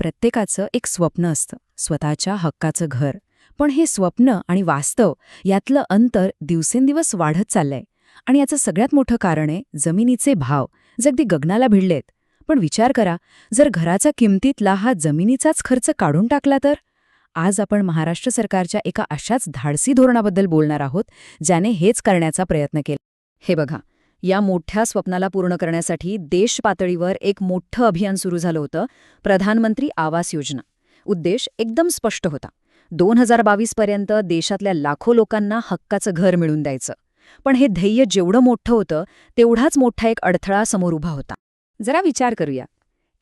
प्रत्येकाचं एक स्वप्न असतं, स्वतःच्या हक्काचं घर. पण हे स्वप्न आणि वास्तव यातलं अंतर दिवसेंदिवस वाढत चाललंय. आणि याचं सगळ्यात मोठं कारण आहे जमिनीचे भाव, जे अगदी गगनाला भिडलेत. पण विचार करा, जर घराच्या किमतीतला हा जमिनीचाच खर्च काढून टाकला तर? आज आपण महाराष्ट्र सरकारच्या एका अशाच धाडसी धोरणाबद्दल बोलणार आहोत, ज्याने हेच करण्याचा प्रयत्न केला. हे बघा, या मोठ्या स्वप्नाला पूर्ण करण्यासाठी देश पातळीवर एक मोठं अभियान सुरू झालं होतं, प्रधानमंत्री आवास योजना. उद्देश एकदम स्पष्ट होता. 2022 पर्यंत देशातल्या लाखो लोकांना हक्काचं घर मिळून द्यायचं. पण हे ध्येय जेवढं मोठं होतं, तेवढाच मोठा एक अडथळा समोर उभा होता. जरा विचार करूया.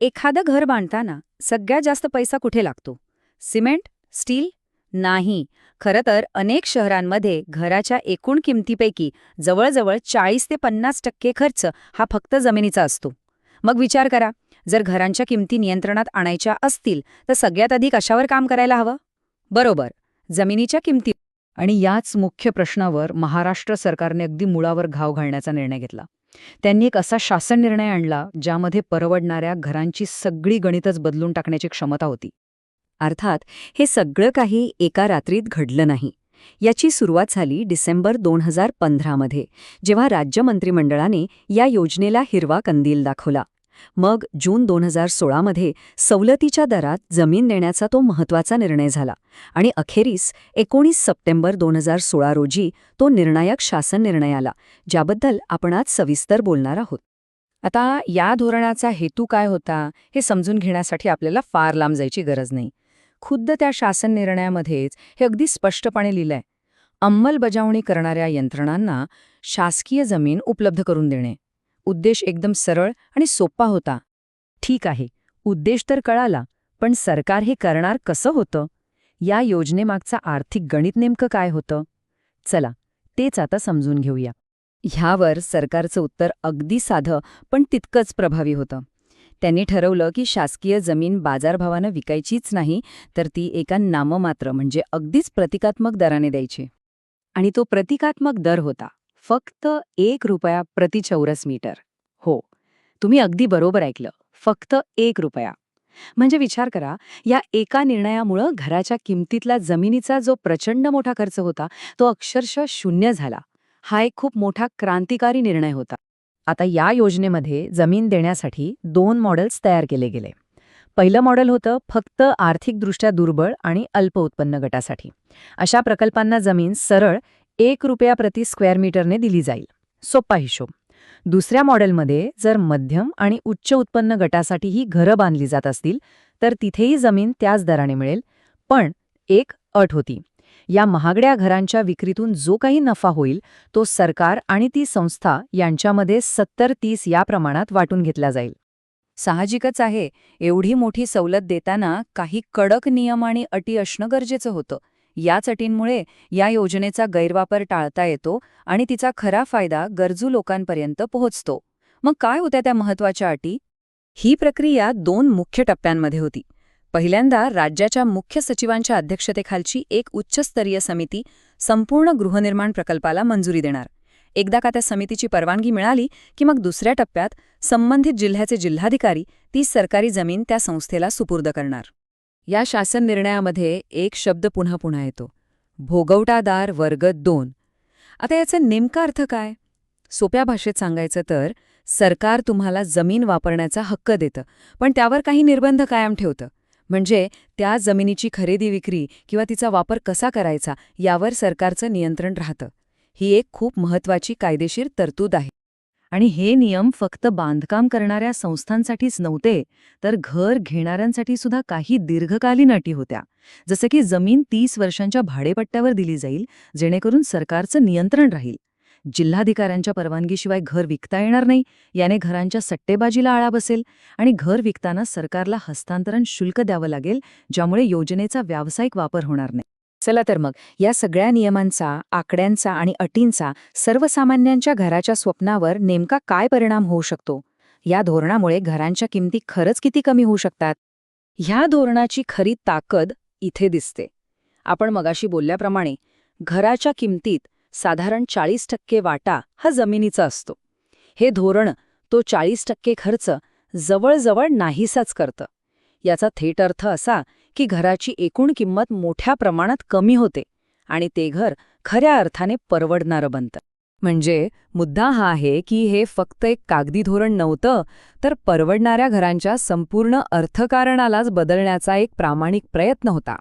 एखादं घर बांधताना सगळ्यात जास्त पैसा कुठे लागतो? सिमेंट? स्टील? नाही. खरं तर अनेक शहरांमध्ये घराच्या एकूण किमतीपैकी जवळजवळ 40 ते 50% खर्च हा फक्त जमिनीचा असतो. मग विचार करा, जर घरांच्या किमती नियंत्रणात आणायच्या असतील तर सगळ्यात आधी कशावर काम करायला हवं? बरोबर, जमिनीच्या किमती. आणि याच मुख्य प्रश्नावर महाराष्ट्र सरकारने अगदी मुळावर घाव घालण्याचा निर्णय घेतला. त्यांनी एक असा शासन निर्णय आणला ज्यामध्ये परवडणाऱ्या घरांची सगळी गणितच बदलून टाकण्याची क्षमता होती. अर्थात हे सगळं काही एका रात्रीत घडलं नाही. याची सुरुवात झाली डिसेंबर 2015 मध्ये, जेव्हा राज्य मंत्रिमंडळाने या योजनेला हिरवा कंदील दाखवला. मग जून 2016 मध्ये सवलतीच्या दरात जमीन देण्याचा तो महत्त्वाचा निर्णय झाला. आणि अखेरीस 19 सप्टेंबर 2016 रोजी तो निर्णायक शासन निर्णय आला, ज्याबद्दल आपण आज सविस्तर बोलणार आहोत. आता या धोरणाचा हेतू काय होता हे समजून घेण्यासाठी आपल्याला फार लांब जायची गरज नाही. खुद्द त्या शासन निर्णयामध्येच हे अगदी स्पष्टपणे लिहिलंय. अंमलबजावणी करणाऱ्या यंत्रणांना शासकीय जमीन उपलब्ध करून देणे. उद्देश एकदम सरळ आणि सोपा होता. ठीक आहे, उद्देश तर कळाला, पण सरकार हे करणार कसं होतं? या योजनेमागचा आर्थिक गणित नेमकं काय होतं? चला, तेच आता समजून घेऊया. ह्यावर सरकारचं उत्तर अगदी साधं पण तितकंच प्रभावी होतं. त्यांनी ठरवलं की शासकीय जमीन बाजारभावानं विकायचीच नाही, तर ती एका नाममात्र म्हणजे अगदीच प्रतिकात्मक दराने द्यायची. आणि तो प्रतिकात्मक दर होता फक्त ₹1 प्रति चौरस मीटर. हो, तुम्ही अगदी बरोबर ऐकलं, फक्त ₹1. म्हणजे विचार करा, या एका निर्णयामुळं घराच्या किमतीतला जमिनीचा जो प्रचंड मोठा खर्च होता तो अक्षरशः शून्य झाला. हा एक खूप मोठा क्रांतिकारी निर्णय होता. आता या योजनेमध्ये जमीन देण्यासाठी 2 मॉडेल्स तयार केले गेले. पहिलं मॉडेल होतं फक्त आर्थिकदृष्ट्या दुर्बळ आणि अल्प उत्पन्न गटासाठी. अशा प्रकल्पांना जमीन सरळ ₹1 प्रति स्क्वेअर मीटरने दिली जाईल. सोपा हिशोब. दुसऱ्या मॉडेलमध्ये जर मध्यम आणि उच्च उत्पन्न गटासाठी ही घरं बांधली जात असतील तर तिथेही जमीन त्याच दराने मिळेल. पण एक अट होती. या महागड्या घरांच्या विक्रीतून जो काही नफा होईल तो सरकार आणि ती संस्था यांच्यामध्ये 70-30 या प्रमाणात वाटून घेतला जाईल. साहजिकच आहे, एवढी मोठी सवलत देताना काही कडक नियम आणि अटी असणं गरजेचं होतं. याच अटींमुळे या योजनेचा गैरवापर टाळता येतो आणि तिचा खरा फायदा गरजू लोकांपर्यंत पोहोचतो. मग काय होत्या त्या महत्त्वाच्या अटी? ही प्रक्रिया 2 मुख्य टप्प्यांमध्ये होती. पहिल्यांदा राज्याच्या मुख्य सचिवांच्या अध्यक्षतेखालची एक उच्चस्तरीय समिती संपूर्ण गृहनिर्माण प्रकल्पाला मंजुरी देणार. एकदा का त्या समितीची परवानगी मिळाली की मग दुसऱ्या टप्प्यात संबंधित जिल्ह्याचे जिल्हाधिकारी ती सरकारी जमीन त्या संस्थेला सुपूर्द करणार. या शासन निर्णयामध्ये एक शब्द पुन्हा पुन्हा येतो, भोगवटादार वर्ग 2. आता याचा नेमका अर्थ काय? सोप्या भाषेत सांगायचं तर सरकार तुम्हाला जमीन वापरण्याचा हक्क देतं, पण त्यावर काही निर्बंध कायम ठेवतं. म्हणजे त्या जमिनीची खरेदी विक्री किंवा तिचा वापर कसा करायचा यावर सरकारचं नियंत्रण राहतं. ही एक खूप महत्त्वाची कायदेशीर तरतूद आहे. आणि हे नियम फक्त बांधकाम करणाऱ्या संस्थांसाठीच नव्हते, तर घर घेणाऱ्यांसाठी सुद्धा काही दीर्घकालीन अटी होत्या. जसं की जमीन 30 वर्षांच्या भाडेपट्ट्यावर दिली जाईल, जेणेकरून सरकारचं नियंत्रण राहील. जिल्हाधिकाऱ्यांच्या परवानगीशिवाय घर विकता येणार नाही, याने घरांच्या सट्टेबाजीला आळा बसेल. आणि घर विकताना सरकारला हस्तांतरण शुल्क द्यावं लागेल, ज्यामुळे योजनेचा व्यावसायिक वापर होणार नाही. चला तर मग या सगळ्या नियमांचा, आकड्यांचा आणि अटींचा सर्वसामान्यांच्या घराच्या स्वप्नावर नेमका काय परिणाम होऊ शकतो? या धोरणामुळे घरांच्या किमती खरंच किती कमी होऊ शकतात? ह्या धोरणाची खरी ताकद इथे दिसते. आपण मगाशी बोलल्याप्रमाणे घराच्या किमतीत साधारण 40% वाटा हा जमिनीचा असतो. हे धोरण तो 40% खर्च जवळजवळ नाहीसाच करतं. याचा थेट अर्थ असा की घराची एकूण किंमत मोठ्या प्रमाणात कमी होते आणि ते घर खऱ्या अर्थाने परवडणारं बनतं. म्हणजे मुद्दा हा आहे की हे फक्त एक कागदी धोरण नव्हतं, तर परवडणाऱ्या घरांच्या संपूर्ण अर्थकारणालाच बदलण्याचा एक प्रामाणिक प्रयत्न होता.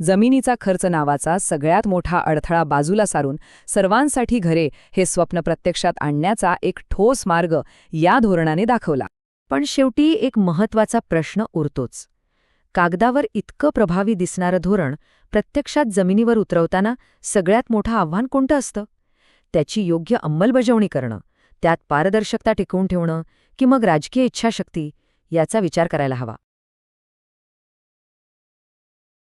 जमिनीचा खर्च नावाचा सगळ्यात मोठा अडथळा बाजूला सारून सर्वांसाठी घरे हे स्वप्न प्रत्यक्षात आणण्याचा एक ठोस मार्ग या धोरणाने दाखवला. पण शेवटी एक महत्त्वाचा प्रश्न उरतोच. कागदावर इतकं प्रभावी दिसणारं धोरण प्रत्यक्षात जमिनीवर उतरवताना सगळ्यात मोठं आव्हान कोणतं असतं? त्याची योग्य अंमलबजावणी करणं, त्यात पारदर्शकता टिकवून ठेवणं की मग राजकीय इच्छाशक्ती, याचा विचार करायला हवा.